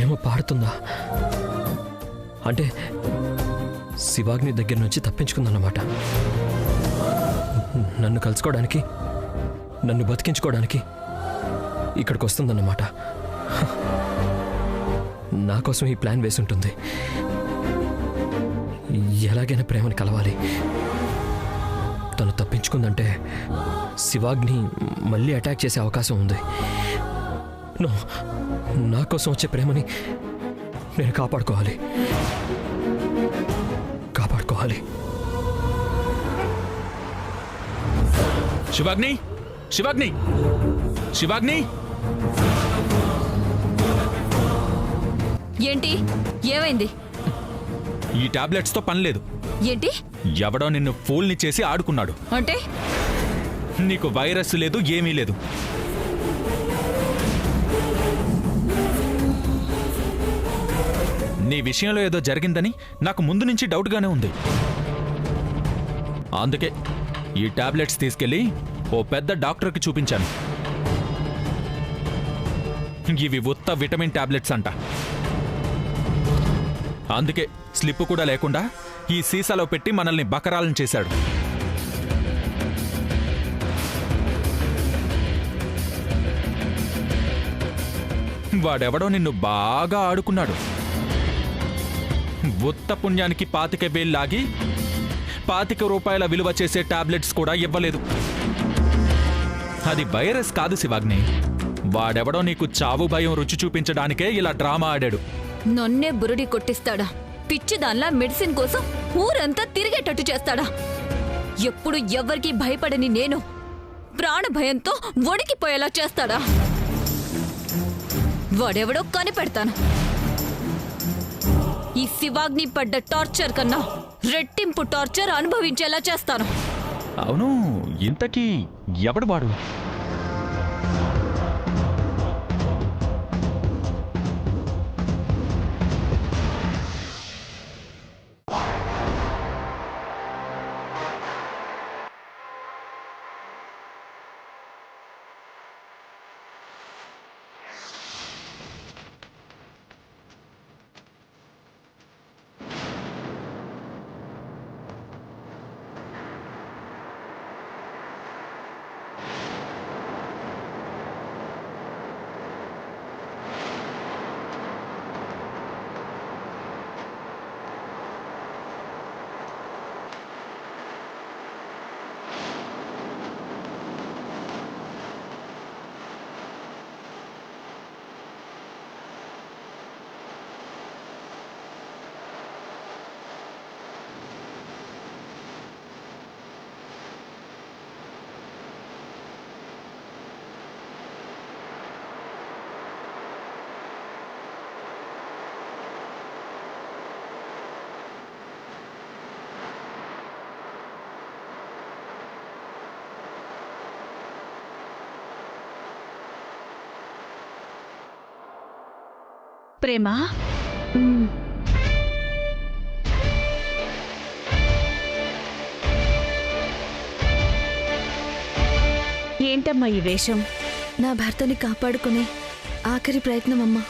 ప్రేమ పారుతుందా అంటే శివాగ్ని దగ్గర నుంచి తప్పించుకుందన్నమాట. నన్ను కలుసుకోవడానికి, నన్ను బతికించుకోవడానికి ఇక్కడికి వస్తుందన్నమాట. నా కోసం ఈ ప్లాన్ వేసి ఉంటుంది. ఎలాగైనా ప్రేమని కలవాలి. తను తప్పించుకుందంటే శివాగ్ని మళ్ళీ అటాక్ చేసే అవకాశం ఉంది. నా కోసం వచ్చే ప్రేమని నేను కాపాడుకోవాలి. శివాగ్ని, శివాగ్ని, శివాగ్ని! ఏంటి? ఏమైంది? ఈ టాబ్లెట్స్ తో పని లేదు. ఏంటి? ఎవడో నిన్ను ఫూల్ని చేసి ఆడుకున్నాడు. అంటే నీకు వైరస్ లేదు, ఏమీ లేదు. నీ విషయంలో ఏదో జరిగిందని నాకు ముందు నుంచి డౌట్గానే ఉంది. అందుకే ఈ టాబ్లెట్స్ తీసుకెళ్లి ఓ పెద్ద డాక్టర్కి చూపించాను. ఇవి ఉత్త విటమిన్ టాబ్లెట్స్ అంట. అందుకే స్లిప్ కూడా లేకుండా ఈ సీసాలో పెట్టి మనల్ని బకరాలను చేశాడు. వాడెవడో నిన్ను బాగా ఆడుకున్నాడు. ఉత్త పుణ్యానికి 25,000 లాగి 25 రూపాయల విలువ చేసే టాబ్లెట్స్ కూడా ఇవ్వలేదు. అది వైరస్ కాదు శివాగ్ని. వాడెవడో నీకు చావు భయం రుచి చూపించడానికే ఇలా డ్రామా ఆడాడు. నన్నే బురుడి కొట్టిస్తాడా? పిచ్చిదాన్లా మెడిసిన్ కోసం ఊరంతా తిరిగేటట్టు చేస్తాడా? ఎప్పుడు ఎవ్వరికీ భయపడని నేను ప్రాణ భయంతో వణికిపోయేలా చేస్తాడా? వాడెవడో కనిపెడతాను. ఈ శివాగ్ని పడ్డ టార్చర్ కన్నా రెట్టింపు టార్చర్ అనుభవించేలా చేస్తాను. అవును, ఇంతకీ ఎవడు వాడు? ప్రేమ, ఏంటమ్మా ఈ వేషం? నా భర్తని కాపాడుకునే ఆఖరి ప్రయత్నం అమ్మా.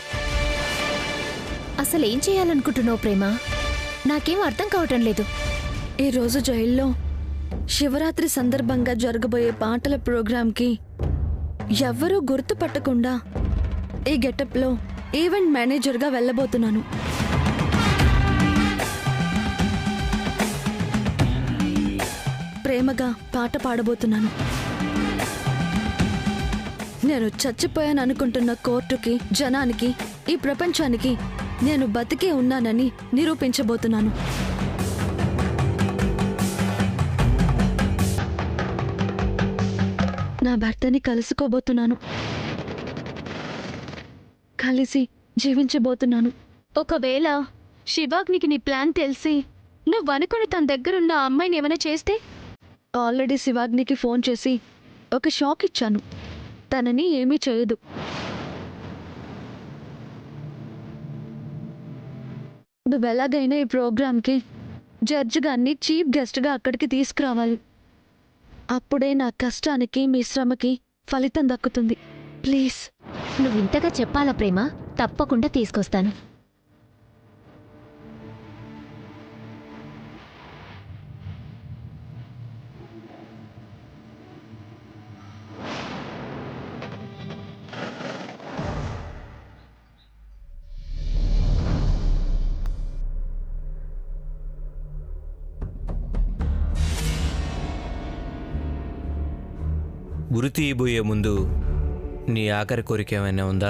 అసలేం చేయాలనుకుంటున్నావు ప్రేమ? నాకేం అర్థం కావటం లేదు. ఈరోజు జైల్లో శివరాత్రి సందర్భంగా జరగబోయే పాటల ప్రోగ్రాంకి ఎవ్వరూ గుర్తుపట్టకుండా ఈ గెటప్లో ఈవెంట్ మేనేజర్గా వెళ్ళబోతున్నాను. ప్రేమగా పాట పాడబోతున్నాను. నేను చచ్చిపోయాను అనుకుంటున్న కోర్టుకి, జనానికి, ఈ ప్రపంచానికి నేను బతికే ఉన్నానని నిరూపించబోతున్నాను. నా భర్తని కలుసుకోబోతున్నాను. కలిసి జీవించబోతున్నాను. ఒకవేళ శివాగ్నికి నీ ప్లాన్ తెలిసి నువ్వు అనుకుని తన దగ్గరున్న ఆ అమ్మాయిని ఏమైనా చేస్తే? ఆల్రెడీ శివాగ్నికి ఫోన్ చేసి ఒక షాక్ ఇచ్చాను. తనని ఏమీ చేయదు. నువ్వెలాగైనా ఈ ప్రోగ్రాంకి జడ్జి గారిని చీఫ్ గెస్ట్గా అక్కడికి తీసుకురావాలి. అప్పుడే నా కష్టానికి, మీ శ్రమకి ఫలితం దక్కుతుంది. ప్లీజ్. నువ్వు ఇంతగా చెప్పాలా ప్రేమ? తప్పకుండా తీసుకొస్తాను. గురి తీయబోయే ముందు నీ ఆఖరి కోరిక ఏమైనా ఉందా?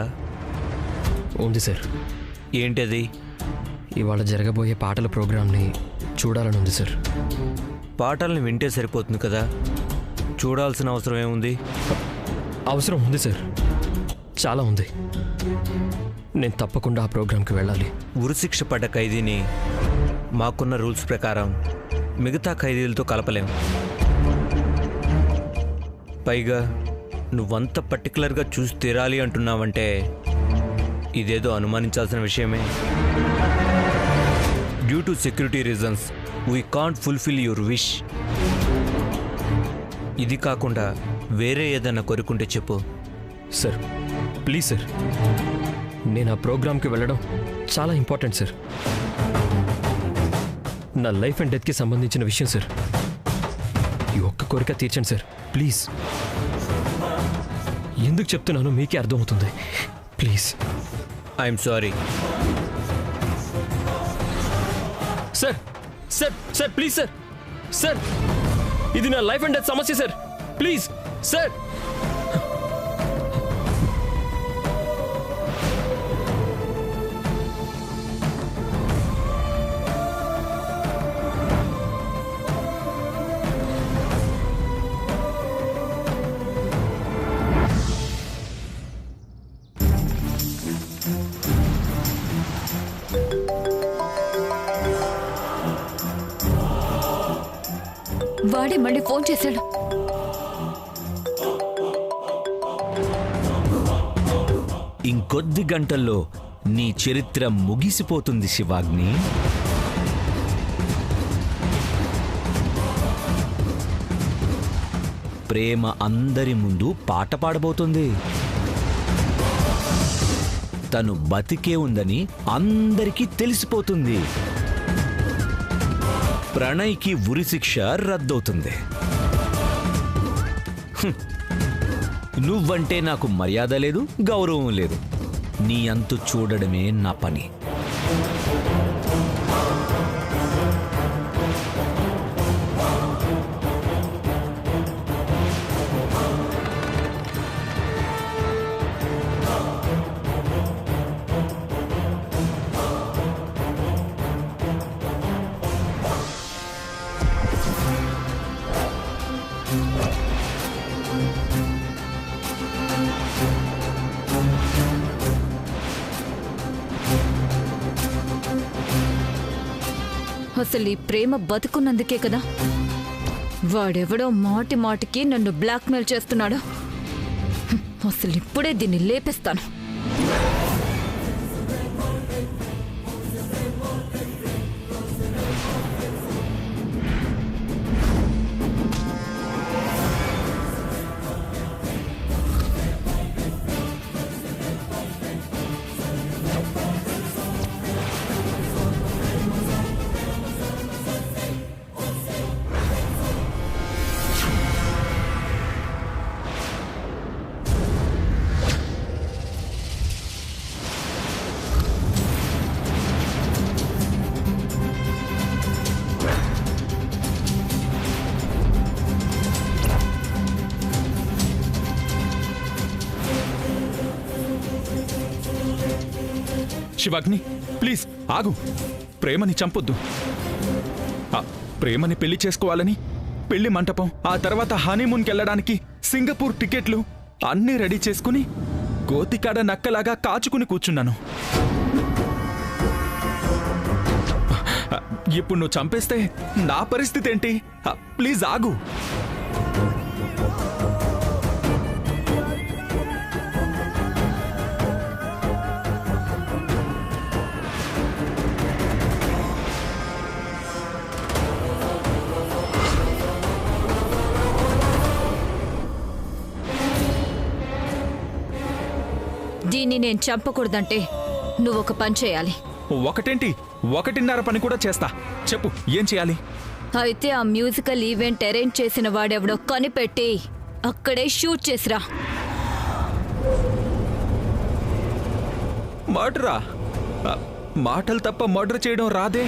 ఉంది సార్. ఏంటది? ఇవాళ జరగబోయే పాటల ప్రోగ్రామ్ని చూడాలని ఉంది సార్. పాటల్ని వింటే సరిపోతుంది కదా, చూడాల్సిన అవసరం ఏముంది? అవసరం ఉంది సార్, చాలా ఉంది. నేను తప్పకుండా ఆ ప్రోగ్రాంకి వెళ్ళాలి. ఉరిశిక్ష పడ్డ ఖైదీని మాకున్న రూల్స్ ప్రకారం మిగతా ఖైదీలతో కలపలేం. పైగా నువ్వంత పర్టికులర్గా చూసి తీరాలి అంటున్నావంటే ఇదేదో అనుమానించాల్సిన విషయమే. Due to security reasons we can't fulfil your wish. ఇది కాకుండా వేరే ఏదైనా కోరుకుంటే చెప్పు. సార్ ప్లీజ్ సార్, నేను ఆ ప్రోగ్రాంకి వెళ్ళడం చాలా ఇంపార్టెంట్ సార్. నా లైఫ్ అండ్ డెత్కి సంబంధించిన విషయం సార్. ఈ ఒక్క కోరిక తీర్చండి సార్ ప్లీజ్. ఎందుకు చెప్తున్నానో మీకే అర్థమవుతుంది. Please. I'm sorry. Sir sir sir please sir. Sir ఇది నా లైఫ్ అండ్ డెత్ సమస్య సార్. Please sir. వాడే మళ్ళీ ఫోన్ చేశాడు. ఇంకొద్ది గంటల్లో నీ చరిత్ర ముగిసిపోతుంది శివాగ్ని. ప్రేమ అందరి ముందు పాట పాడబోతుంది. తను బతికే ఉందని అందరికీ తెలిసిపోతుంది. ప్రణయ్కి ఉరిశిక్ష రద్దవుతుంది. నువ్వంటే నాకు మర్యాద లేదు, గౌరవం లేదు. నీ అంతు చూడడమే నా పని. అసలు ఈ ప్రేమ బతుకున్నందుకే కదా వాడెవడో మాటి మాటికి నన్ను బ్లాక్మెయిల్ చేస్తున్నాడు. అసలు ఇప్పుడే దీన్ని లేపేస్తాను. శివాగ్ని ప్లీజ్ ఆగు. ప్రేమని చంపొద్దు. ప్రేమని పెళ్లి చేసుకోవాలని పెళ్లి మంటపం, ఆ తర్వాత హనీమూన్కి వెళ్ళడానికి సింగపూర్ టికెట్లు అన్నీ రెడీ చేసుకుని గోతికాడ నక్కలాగా కాచుకుని కూర్చున్నాను. ఇప్పుడు నువ్వు చంపేస్తే నా పరిస్థితి ఏంటి? ప్లీజ్ ఆగు. దీన్ని నేను చంపకూడదంటే నువ్వు ఒక పని చేయాలి. ఒకటేంటి 1:30 పని కూడా చేస్తా. చెప్పు ఏం చేయాలి? అయితే ఆ మ్యూజికల్ ఈవెంట్ అరేంజ్ చేసిన వాడెవడో కనిపెట్టి అక్కడే షూట్ చేసిరా. మర్డరా? మాటలు తప్ప మర్డర్ చేయడం రాదే.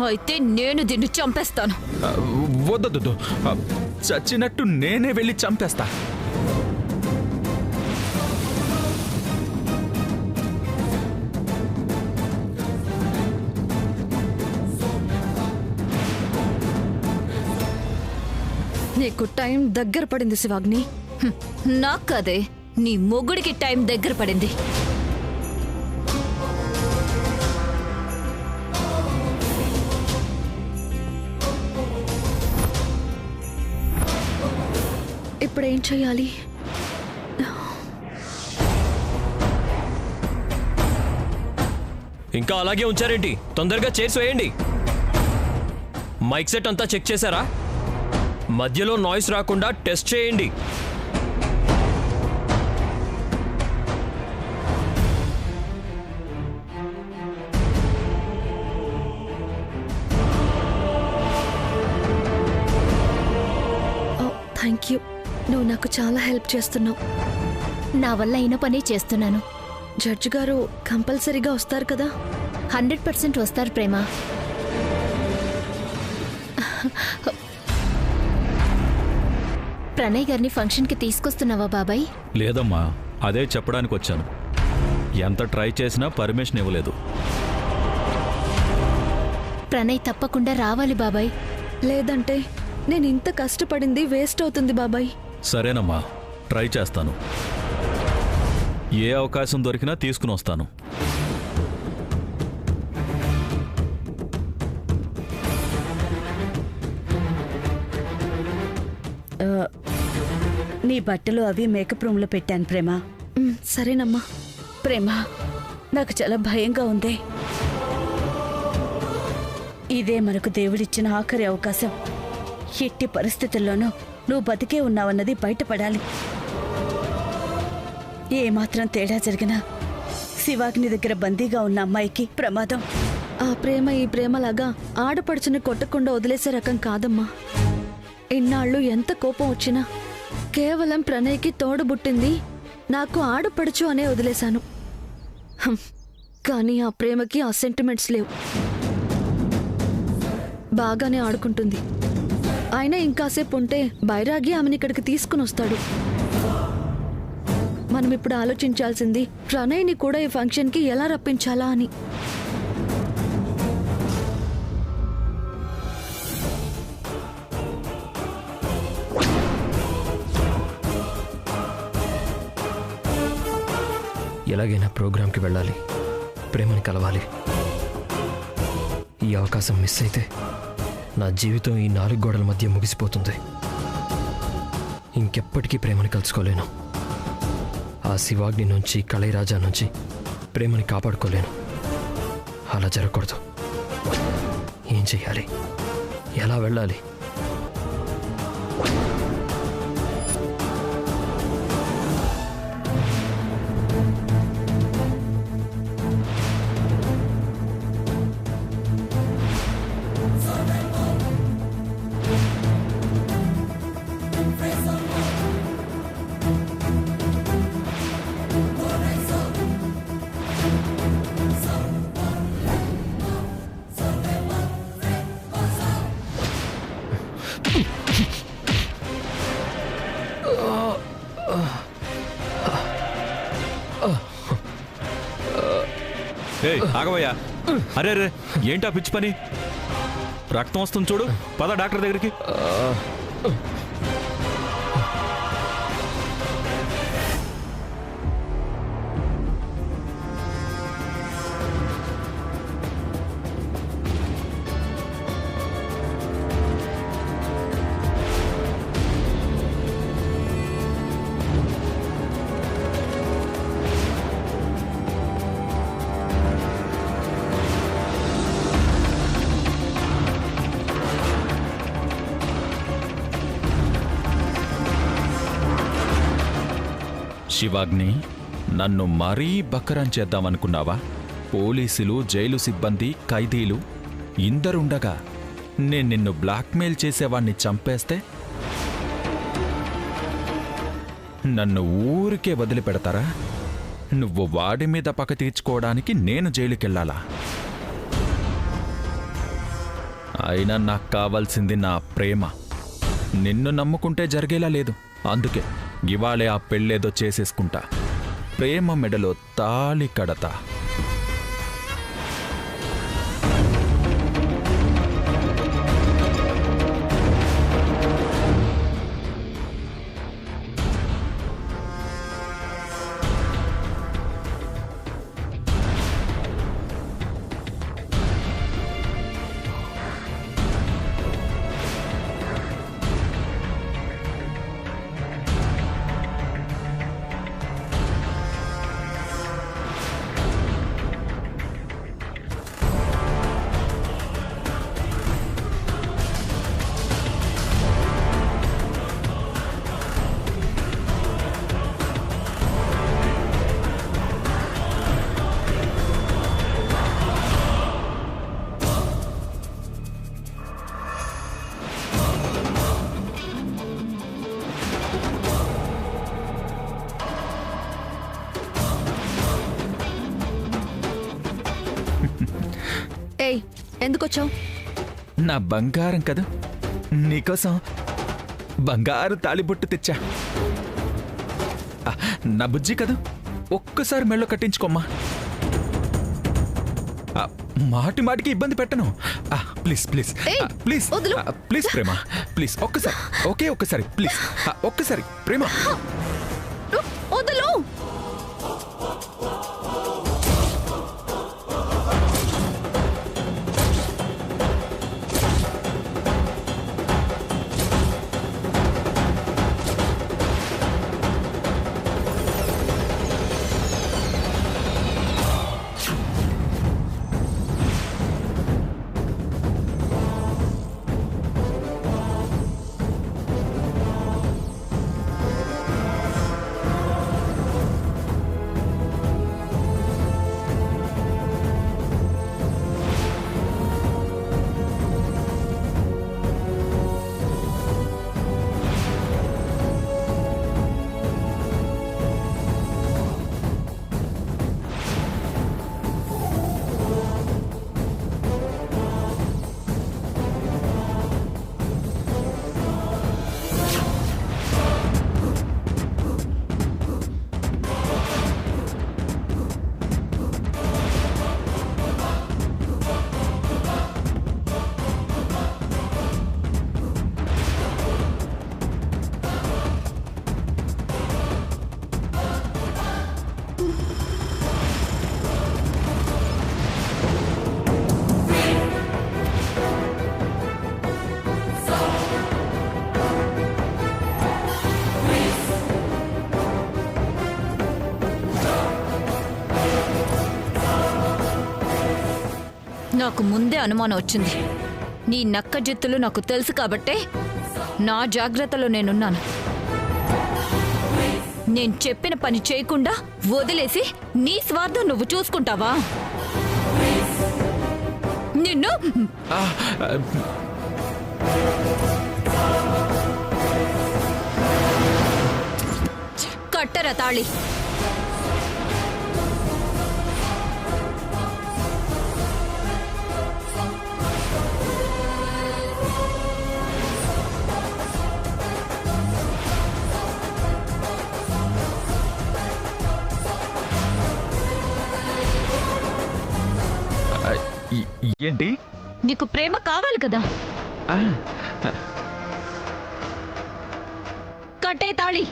అయితే నేను దీన్ని చంపేస్తాను. వద్దొద్దు, చచ్చినట్టు నేనే వెళ్ళి చంపేస్తా. నీకు టైం దగ్గర పడింది శివాగ్ని. నాకు కదే, నీ మొగుడికి టైం దగ్గర పడింది. ఇప్పుడేం చెయ్యాలి? ఇంకా అలాగే ఉంచారేంటి? తొందరగా చైర్స్ వేయండి. మైక్ సెట్ అంతా చెక్ చేశారా? మధ్యలో నాయిస్ రాకుండా టెస్ట్ చేయండి. థ్యాంక్ యూ, నువ్వు నాకు చాలా హెల్ప్ చేస్తున్నావు. నా వల్ల అయిన పనే చేస్తున్నాను. జడ్జి గారు కంపల్సరీగా వస్తారు కదా? 100% వస్తారు ప్రేమ. ప్రణయ్ గారిని ఫంక్షన్కి తీసుకొస్తున్నావా బాబాయ్? లేదమ్మా, అదే చెప్పడానికి వచ్చాను. ఎంత ట్రై చేసినా పర్మిషన్ ఇవ్వలేదు. ప్రణయ్ తప్పకుండా రావాలి బాబాయ్. లేదంటే నేను ఇంత కష్టపడింది వేస్ట్ అవుతుంది బాబాయ్. సరేనమ్మా, ట్రై చేస్తాను. ఏ అవకాశం దొరికినా తీసుకుని వస్తాను. నీ బట్టలు అవి మేకప్ రూమ్లో పెట్టాను ప్రేమ. సరేనమ్మా. ప్రేమ, నాకు చాలా భయంగా ఉంది. ఇదే మనకు దేవుడిచ్చిన ఆఖరి అవకాశం. ఎట్టి పరిస్థితుల్లోనూ నువ్వు బతికే ఉన్నావన్నది బయటపడాలి. ఏమాత్రం తేడా జరిగినా శివాగ్ని దగ్గర బందీగా ఉన్న అమ్మాయికి ప్రమాదం. ఆ ప్రేమ ఈ ప్రేమలాగా ఆడపడుచుని కొట్టకుండా వదిలేసే రకం కాదమ్మా. ఇన్నాళ్ళు ఎంత కోపం వచ్చినా కేవలం ప్రణయ్కి తోడుబుట్టింది నాకు ఆడపడుచు అనే వదిలేశాను. కానీ ఆ ప్రేమకి ఆ సెంటిమెంట్స్ లేవు. బాగానే ఆడుకుంటుంది. అయినా ఇంకాసేపు ఉంటే బైరాగి ఆమెని ఇక్కడికి తీసుకుని వస్తాడు. మనం ఇప్పుడు ఆలోచించాల్సింది ప్రణయ్ని కూడా ఈ ఫంక్షన్కి ఎలా రప్పించాలా అని. ఎలాగైనా ప్రోగ్రాంకి వెళ్ళాలి, ప్రేమని కలవాలి. ఈ అవకాశం మిస్ అయితే నా జీవితం ఈ 4 గోడల మధ్య ముగిసిపోతుంది. ఇంకెప్పటికీ ప్రేమని కలుసుకోలేను. ఆ శివాగ్ని నుంచి, కళైరాజా నుంచి ప్రేమని కాపాడుకోలేను. అలా జరగకూడదు. ఏం చెయ్యాలి? ఎలా వెళ్ళాలి? ఆగవయ్యా. అరే రే, ఏంటా పిచ్చి పని? రక్తం వస్తుంది చూడు, పద డాక్టర్ దగ్గరికి. శివాగ్ని, నన్ను మరీ బకరం చేద్దామనుకున్నావా? పోలీసులు, జైలు సిబ్బంది, ఖైదీలు ఇందరుండగా నేను నిన్ను బ్లాక్మెయిల్ చేసేవాణ్ణి చంపేస్తే నన్ను ఊరికే వదిలిపెడతారా? నువ్వు వాడి మీద పగ తీర్చుకోవడానికి నేను జైలుకెళ్ళాలా? అయినా నాకు కావాల్సింది నా ప్రేమ. నిన్ను నమ్ముకుంటే జరిగేలా లేదు. అందుకే ఇవాళే ఆ పెళ్ళేదో చేసేసుకుంటా. ప్రేమ మెడలో తాళి కడతా. ఏయ్, ఎందుకొచ్చావు? నా బంగారం కదా, నీకోసం బంగారు తాళిబొట్టు తెచ్చా. నా బుజ్జి కదా, ఒక్కసారి మెళ్ళో కట్టించుకోమ్మా. మాటి మాటికి ఇబ్బంది పెట్టను. Please please please please Prema, please ఒక్కసారి, ఒక్కసారి ప్లీజ్, ఒక్కసారి ప్రేమ. వదులు. నాకు ముందే అనుమానం వచ్చింది. నీ నక్క జిత్తులు నాకు తెలుసు కాబట్టే నా జాగ్రత్తలో నేనున్నాను. నేను చెప్పిన పని చేయకుండా వదిలేసి నీ స్వార్థం నువ్వు చూసుకుంటావా? నిన్ను కట్టరా తాళి. ఏంటి? నీకు ప్రేమ కావాలి కదా, కట్టే తాళి.